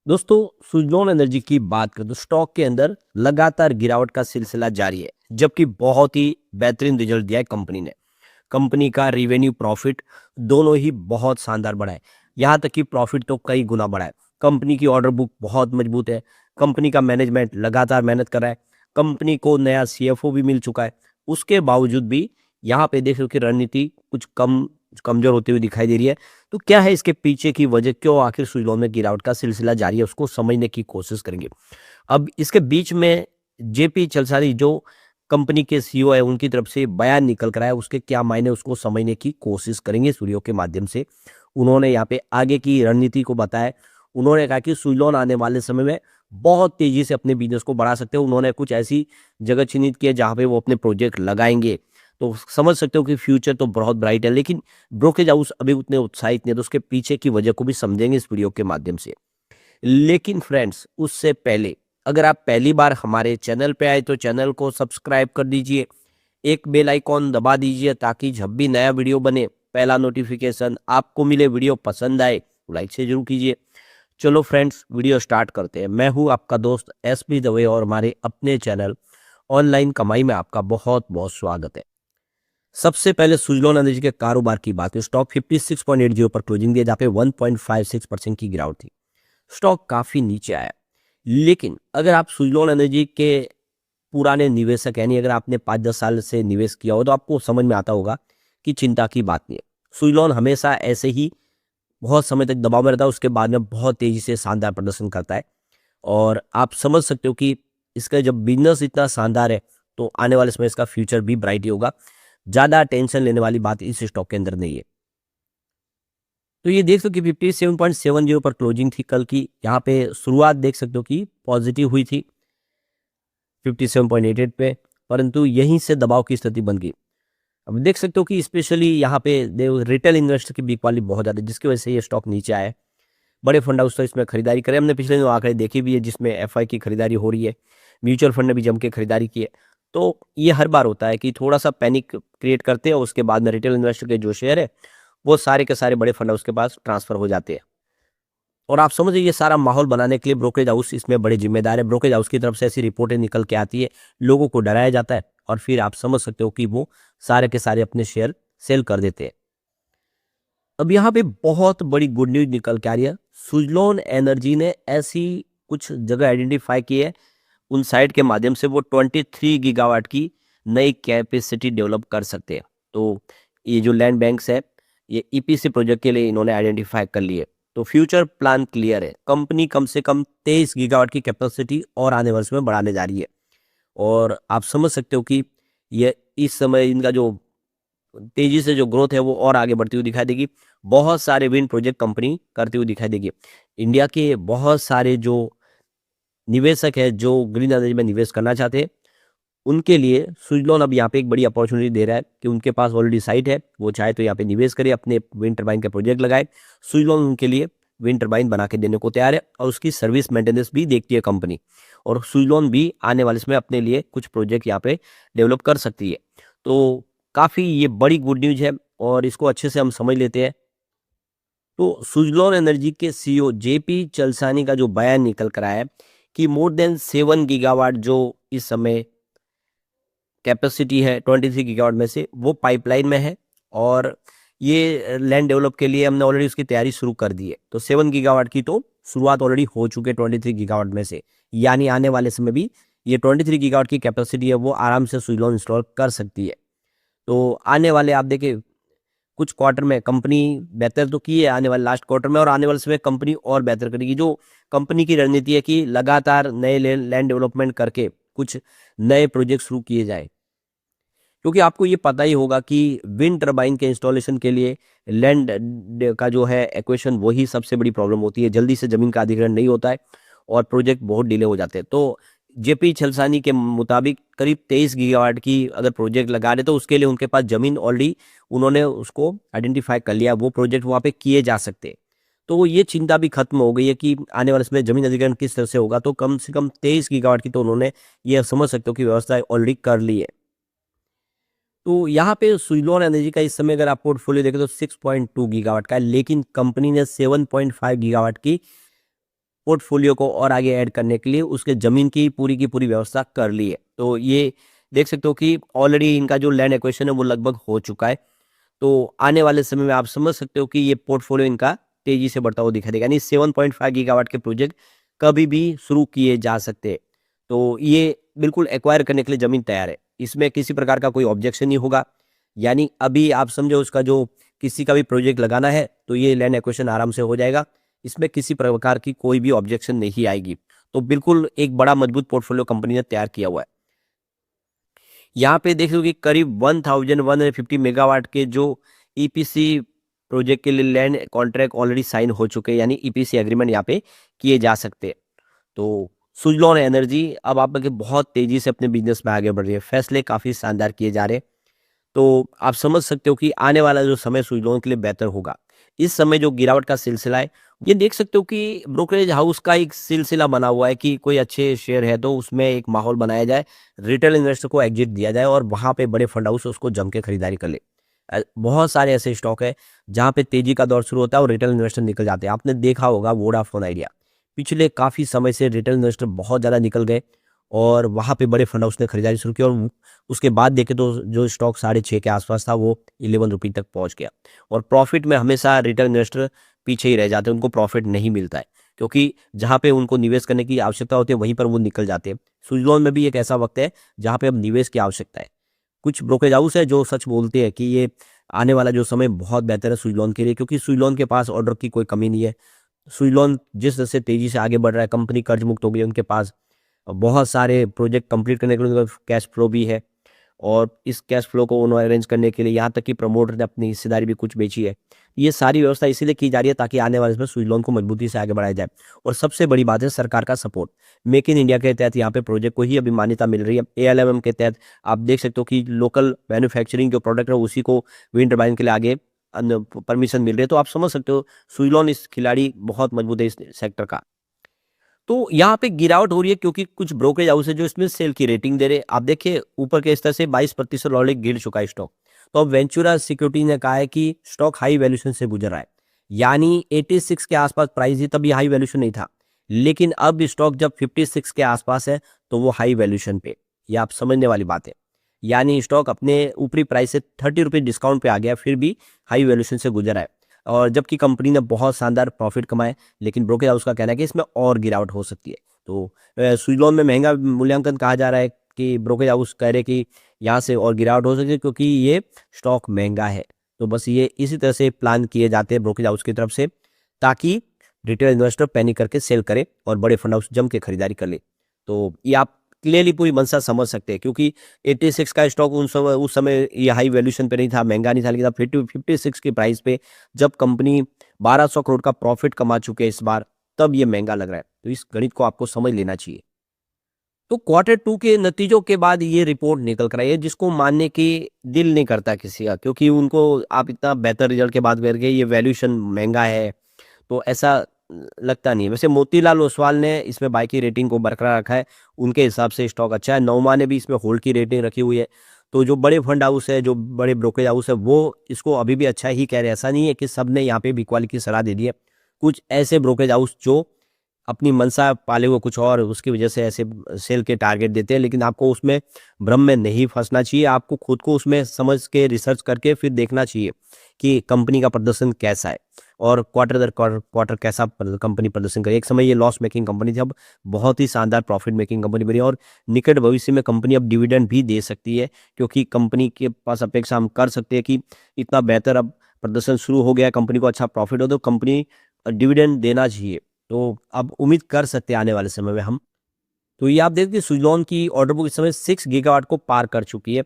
दोस्तों, सुज़लोन एनर्जी की बात करें तो स्टॉक के अंदर लगातार गिरावट का सिलसिला जारी है, जबकि बहुत ही बेहतरीन रिजल्ट दिया है कंपनी ने। कंपनी का रिवेन्यू प्रॉफिट दोनों ही बहुत शानदार बढ़ा है। यहाँ तक कि प्रॉफिट तो कई गुना बढ़ा है। कंपनी की ऑर्डर बुक बहुत मजबूत है। कंपनी का मैनेजमेंट लगातार मेहनत कर रहा है। कंपनी को नया सीएफओ भी मिल चुका है। उसके बावजूद भी यहाँ पे देख रहे हो कि रणनीति कुछ कमजोर होती हुई दिखाई दे रही है। तो क्या है इसके पीछे की वजह, क्यों आखिर सुजलॉन में गिरावट का सिलसिला जारी है, उसको समझने की कोशिश करेंगे। अब इसके बीच में जेपी चलसानी जो कंपनी के सीईओ है, उनकी तरफ से बयान निकल कर आया, उसके क्या मायने उसको समझने की कोशिश करेंगे इस वीडियो के माध्यम से। उन्होंने यहाँ पे आगे की रणनीति को बताया। उन्होंने कहा कि सुजलॉन आने वाले समय में बहुत तेजी से अपने बिजनेस को बढ़ा सकते हैं। उन्होंने कुछ ऐसी जगह चिन्हित की है जहाँ पे वो अपने प्रोजेक्ट लगाएंगे। तो समझ सकते हो कि फ्यूचर तो बहुत ब्राइट है, लेकिन ब्रोकरेज हाउस अभी उतने उत्साहित नहीं है। तो उसके पीछे की वजह को भी समझेंगे इस वीडियो के माध्यम से। लेकिन फ्रेंड्स, उससे पहले अगर आप पहली बार हमारे चैनल पे आए तो चैनल को सब्सक्राइब कर दीजिए, एक बेल आइकॉन दबा दीजिए ताकि जब भी नया वीडियो बने पहला नोटिफिकेशन आपको मिले। वीडियो पसंद आए तो लाइक से जरूर कीजिए। चलो फ्रेंड्स, वीडियो स्टार्ट करते हैं। मैं हूं आपका दोस्त एसपी दवे और हमारे अपने चैनल ऑनलाइन कमाई में आपका बहुत बहुत स्वागत है। सबसे पहले सुजलॉन एनर्जी के कारोबार की बात है। स्टॉक 56.80 पर क्लोजिंग दिया, जहाँ पे 1.56% की गिरावट थी। स्टॉक काफी नीचे आया। लेकिन अगर आप सुजलॉन एनर्जी के पुराने निवेशक, यानी अगर आपने 5-10 साल से निवेश किया हो, तो आपको समझ में आता होगा कि चिंता की बात नहीं है। सुजलॉन हमेशा ऐसे ही बहुत समय तक दबाव में रहता है, उसके बाद में बहुत तेजी से शानदार प्रदर्शन करता है। और आप समझ सकते हो कि इसका जब बिजनेस इतना शानदार है तो आने वाले समय इसका फ्यूचर भी ब्राइट ही होगा। ज्यादा टेंशन लेने वाली बात इस स्टॉक के अंदर नहीं है। तो ये देख सकते हो कि 57.70 पर क्लोजिंग थी कल की। यहाँ पे शुरुआत देख सकते हो कि पॉजिटिव हुई थी 57.88 पे, परंतु यहीं से दबाव की स्थिति बन गई। अब देख सकते हो कि स्पेशली यहाँ पे रिटेल इन्वेस्टर की बिक वाली बहुत ज्यादा है, जिसकी वजह से ये स्टॉक नीचे आया है। बड़े फंड हाउस तो इसमें खरीदारी करे, हमने पिछले दिनों आंकड़े देखे भी है जिसमें एफआई की खरीदारी हो रही है। म्यूचुअल फंड ने भी जम के खरीदारी की है। तो ये हर बार होता है कि थोड़ा सा पैनिक क्रिएट करते हैं, उसके बाद में रिटेल इन्वेस्टर के जो शेयर है वो सारे के सारे बड़े फंड हाउस के पास ट्रांसफर हो जाते हैं। और आप समझिए ये सारा माहौल बनाने के लिए ब्रोकरेज हाउस इसमें बड़े जिम्मेदार है। ब्रोकरेज हाउस की तरफ से ऐसी रिपोर्टें निकल के आती है, लोगों को डराया जाता है और फिर आप समझ सकते हो कि वो सारे के सारे अपने शेयर सेल कर देते हैं। अब यहाँ पे बहुत बड़ी गुड न्यूज निकल के आ रही है। सुजलॉन एनर्जी ने ऐसी कुछ जगह आइडेंटिफाई की है, उन साइट के माध्यम से वो 23 गीगावाट की नई कैपेसिटी डेवलप कर सकते हैं। तो ये जो लैंड बैंक्स है, ये ईपीसी प्रोजेक्ट के लिए इन्होंने आइडेंटिफाई कर लिए। तो फ्यूचर प्लान क्लियर है। कंपनी कम से कम 23 गीगावाट की कैपेसिटी और आने वर्ष में बढ़ाने जा रही है। और आप समझ सकते हो कि ये इस समय इनका जो तेजी से जो ग्रोथ है वो और आगे बढ़ती हुई दिखाई देगी। बहुत सारे विंड प्रोजेक्ट कंपनी करती हुई दिखाई देगी। इंडिया के बहुत सारे जो निवेशक है जो ग्रीन एनर्जी में निवेश करना चाहते हैं, उनके लिए सुजलॉन अब यहाँ पे एक बड़ी अपॉर्चुनिटी दे रहा है कि उनके पास ऑलरेडी साइट है, वो चाहे तो यहाँ पे निवेश करे, अपने विंड टरबाइन के प्रोजेक्ट लगाए। सुजलॉन उनके लिए विंड टरबाइन बना के देने को तैयार है और उसकी सर्विस मेंटेनेंस भी देखती है कंपनी। और सुजलॉन भी आने वाले समय अपने लिए कुछ प्रोजेक्ट यहाँ पे डेवलप कर सकती है। तो काफ़ी ये बड़ी गुड न्यूज है और इसको अच्छे से हम समझ लेते हैं। तो सुजलॉन एनर्जी के सीईओ जेपी चलसानी का जो बयान निकल कर आया है कि मोर देन 7 गीगावाट जो इस समय कैपेसिटी है 23 गीगावाट में से, वो पाइपलाइन में है। और ये लैंड डेवलप के लिए हमने ऑलरेडी उसकी तैयारी शुरू कर दी है। तो 7 गीगावाट की तो शुरुआत ऑलरेडी हो चुकी है 23 गीगावाट में से, यानी आने वाले समय भी ये 23 गीगावाट की कैपेसिटी है वो आराम से सुजलॉन इंस्टॉल कर सकती है। तो आने वाले आप देखिए कुछ क्वार्टर में कंपनी बेहतर तो की है, आने वाले लास्ट क्वार्टर में और आने वाले समय कंपनी और बेहतर करेगी। जो कंपनी की रणनीति है कि लगातार नए लैंड डेवलपमेंट करके कुछ नए प्रोजेक्ट शुरू किए जाए, क्योंकि आपको ये पता ही होगा कि विंड टरबाइन के इंस्टॉलेशन के लिए लैंड का जो है एक्वेशन, वही सबसे बड़ी प्रॉब्लम होती है। जल्दी से जमीन का अधिग्रहण नहीं होता है और प्रोजेक्ट बहुत डिले हो जाते हैं। तो जेपी छलसानी के मुताबिक करीब 23 गीगावाट की अगर प्रोजेक्ट लगा रहे तो उसके लिए उनके पास जमीन ऑलरेडी उन्होंने उसको आइडेंटिफाई कर लिया, वो प्रोजेक्ट वहाँ पे किए जा सकते हैं। तो ये चिंता भी खत्म हो गई है कि आने वाले समय जमीन अधिग्रहण किस तरह से होगा। तो कम से कम 23 गीगावाट की तो उन्होंने ये समझ सकते हो कि व्यवस्था ऑलरेडी कर ली है। तो यहाँ पे सुजलॉन एनर्जी का इस समय अगर आप पोर्टफोलियो देखें तो 6.2 गीगावाट का है, लेकिन कंपनी ने 7.5 गीगावाट की पोर्टफोलियो को और आगे ऐड करने के लिए उसके ज़मीन की पूरी व्यवस्था कर ली है। तो ये देख सकते हो कि ऑलरेडी इनका जो लैंड एक्विजिशन है वो लगभग हो चुका है। तो आने वाले समय में आप समझ सकते हो कि ये पोर्टफोलियो इनका तेजी से बढ़ता हुआ दिखाई देगा, यानी 7.5 गीगावाट के प्रोजेक्ट कभी भी शुरू किए जा सकते हैं। तो ये बिल्कुल एक्वायर करने के लिए ज़मीन तैयार है, इसमें किसी प्रकार का कोई ऑब्जेक्शन नहीं होगा। यानी अभी आप समझो उसका जो किसी का भी प्रोजेक्ट लगाना है तो ये लैंड एक्विजिशन आराम से हो जाएगा, इसमें किसी प्रकार की कोई भी ऑब्जेक्शन नहीं आएगी। तो बिल्कुल एक बड़ा मजबूत पोर्टफोलियो कंपनी ने तैयार किया हुआ है। यहाँ पे देख लो कि करीब 1150 मेगावाट के जो ईपीसी प्रोजेक्ट के लिए लैंड कॉन्ट्रैक्ट ऑलरेडी साइन हो चुके हैं, यानी ईपीसी एग्रीमेंट यहाँ पे किए जा सकते हैं। तो सुजलॉन एनर्जी अब आप बहुत तेजी से अपने बिजनेस में आगे बढ़ रही है, फैसले काफ़ी शानदार किए जा रहे हैं। तो आप समझ सकते हो कि आने वाला जो समय सुजलॉन के लिए बेहतर होगा। इस समय जो गिरावट का सिलसिला है, ये देख सकते हो कि ब्रोकरेज हाउस का एक सिलसिला बना हुआ है कि कोई अच्छे शेयर है तो उसमें एक माहौल बनाया जाए, रिटेल इन्वेस्टर को एग्जिट दिया जाए और वहाँ पे बड़े फंड हाउस उसको जम के खरीदारी कर ले। बहुत सारे ऐसे स्टॉक है जहाँ पे तेजी का दौर शुरू होता है और रिटेल इन्वेस्टर निकल जाते हैं। आपने देखा होगा वोडाफोन आइडिया, पिछले काफ़ी समय से रिटेल इन्वेस्टर बहुत ज़्यादा निकल गए और वहाँ पे बड़े फंड हाउस ने खरीदारी शुरू की और उसके बाद देखे तो जो स्टॉक 6.5 के आसपास था वो 11 रुपये तक पहुँच गया। और प्रॉफिट में हमेशा रिटेल इन्वेस्टर पीछे ही रह जाते हैं, उनको प्रॉफिट नहीं मिलता है क्योंकि जहाँ पे उनको निवेश करने की आवश्यकता होती है वहीं पर वो निकल जाते हैं। सुजलॉन में भी एक ऐसा वक्त है जहाँ पे अब निवेश की आवश्यकता है। कुछ ब्रोकरेज हाउस है जो सच बोलते हैं कि ये आने वाला जो समय बहुत बेहतर है सुजलॉन के लिए, क्योंकि सुजलॉन के पास ऑर्डर की कोई कमी नहीं है। सुजलॉन जिस तरह से तेजी से आगे बढ़ रहा है, कंपनी कर्ज मुक्त हो गई है, उनके पास बहुत सारे प्रोजेक्ट कंप्लीट करने के लिए उनके पास कैश फ्लो भी है और इस कैश फ्लो को उन्होंने अरेंज करने के लिए यहाँ तक कि प्रमोटर ने अपनी हिस्सेदारी भी कुछ बेची है। ये सारी व्यवस्था इसीलिए की जा रही है ताकि आने वाले समय सुजलॉन को मजबूती से आगे बढ़ाया जाए। और सबसे बड़ी बात है सरकार का सपोर्ट। मेक इन इंडिया के तहत यहाँ पे प्रोजेक्ट को ही अभी मान्यता मिल रही है। एएलएमएम के तहत आप देख सकते हो कि लोकल मैन्युफैक्चरिंग जो प्रोडक्ट है उसी को विंड टर्बाइन के लिए आगे परमिशन मिल रही है। तो आप समझ सकते हो सुजलॉन इस खिलाड़ी बहुत मजबूत है इस सेक्टर का। तो यहाँ पे गिरावट हो रही है क्योंकि कुछ ब्रोकरेज हाउस है जो इसमें सेल की रेटिंग दे रहे हैं। आप देखिए ऊपर के स्तर से 22% ऑलरेडी गिर चुका है स्टॉक। तो अब वेंचुरा सिक्योरिटी ने कहा है कि स्टॉक हाई वैल्यूएशन से गुजर रहा है, यानी 86 के आसपास प्राइस थी तब ये हाई वैल्यूएशन नहीं था, लेकिन अब स्टॉक जब 56 के आसपास है तो वो हाई वैल्यूएशन पे। ये आप समझने वाली बात है, यानी स्टॉक अपने ऊपरी प्राइस से 30 रुपये डिस्काउंट पे आ गया फिर भी हाई वैल्यूएशन से गुजर रहा है। और जबकि कंपनी ने बहुत शानदार प्रॉफिट कमाए, लेकिन ब्रोकरेज हाउस का कहना है कि इसमें और गिरावट हो सकती है। तो सुजलॉन में महंगा मूल्यांकन कहा जा रहा है कि ब्रोकरेज हाउस कह रहे कि यहाँ से और गिरावट हो सकती है क्योंकि ये स्टॉक महंगा है। तो बस ये इसी तरह से प्लान किए जाते हैं ब्रोकरेज हाउस की तरफ से ताकि रिटेल इन्वेस्टर पैनिक करके सेल करे और बड़े फंड हाउस जम के खरीदारी कर ले। तो ये आप क्लियरली पूरी मंशा समझ सकते हैं क्योंकि 86 का स्टॉक उस समय ये हाई वैल्यूएशन पे नहीं था, महंगा नहीं था, लेकिन अब 56 की प्राइस पे जब कंपनी 1200 करोड़ का प्रॉफिट कमा चुके हैं इस बार, तब ये महंगा लग रहा है। तो इस गणित को आपको समझ लेना चाहिए। तो Q2 के नतीजों के बाद ये रिपोर्ट निकल कर आई है जिसको मानने की दिल नहीं करता किसी का, क्योंकि उनको आप इतना बेहतर रिजल्ट के बाद करके ये वैल्यूएशन महंगा है तो ऐसा लगता नहीं है। वैसे मोतीलाल ओसवाल ने इसमें बाय की रेटिंग को बरकरार रखा है, उनके हिसाब से स्टॉक अच्छा है। नौमा ने भी इसमें होल्ड की रेटिंग रखी हुई है। तो जो बड़े फंड हाउस है, जो बड़े ब्रोकरेज हाउस है, वो इसको अभी भी अच्छा ही कह रहे हैं। ऐसा नहीं है कि सब ने यहाँ पे बिकवाली की सलाह दे दी है। कुछ ऐसे ब्रोकरेज हाउस जो अपनी मंशा पाले हुए कुछ और उसकी वजह से ऐसे सेल के टारगेट देते हैं, लेकिन आपको उसमें भ्रम में नहीं फंसना चाहिए। आपको खुद को उसमें समझ के रिसर्च करके फिर देखना चाहिए कि कंपनी का प्रदर्शन कैसा है और क्वार्टर दर क्वार्टर कैसा कंपनी प्रदर्शन करे। एक समय ये लॉस मेकिंग कंपनी थी, अब बहुत ही शानदार प्रॉफिट मेकिंग कंपनी बनी और निकट भविष्य में कंपनी अब डिविडेंड भी दे सकती है क्योंकि कंपनी के पास अपेक्षा हम कर सकते हैं कि इतना बेहतर अब प्रदर्शन शुरू हो गया है, कंपनी को अच्छा प्रॉफिट हो तो कंपनी डिविडेंड देना चाहिए। तो अब उम्मीद कर सकते हैं आने वाले समय में हम। तो ये आप देखिए सुजलॉन की ऑर्डर बुक इस समय 6 गीगावाट को पार कर चुकी है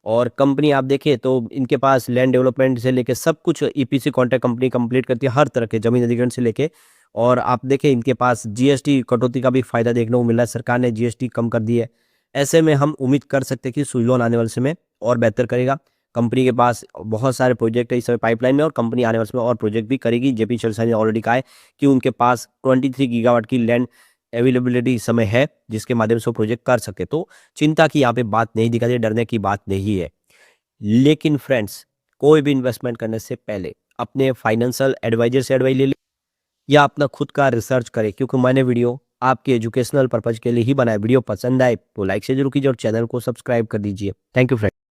और कंपनी आप देखें तो इनके पास लैंड डेवलपमेंट से लेके सब कुछ ईपीसी कॉन्ट्रैक्ट कंपनी कंप्लीट करती है, हर तरह के जमीन अधिग्रहण से लेके। और आप देखें इनके पास जीएसटी कटौती का भी फायदा देखने को मिल रहा है, सरकार ने जीएसटी कम कर दी है। ऐसे में हम उम्मीद कर सकते हैं कि सुजलॉन आने वाले समय और बेहतर करेगा। कंपनी के पास बहुत सारे प्रोजेक्ट है इस समय पाइपलाइन में और कंपनी आने वाले समय और प्रोजेक्ट भी करेगी। जेपी चरसा ने ऑलरेडी कहा है कि उनके पास 23 गीगावाट की लैंड अवेलेबिलिटी इस समय है जिसके माध्यम से वो प्रोजेक्ट कर सके। तो चिंता की यहाँ पे बात नहीं दिखाई दे, डरने की बात नहीं है। लेकिन फ्रेंड्स, कोई भी इन्वेस्टमेंट करने से पहले अपने फाइनेंशियल एडवाइजर से एडवाइस ले लीजिए। या अपना खुद का रिसर्च करें, क्योंकि मैंने वीडियो आपके एजुकेशनल पर्पज के लिए ही बनाया। वीडियो पसंद आए तो लाइक से जरूर कीजिए और चैनल को सब्सक्राइब कर दीजिए। Thank you friend.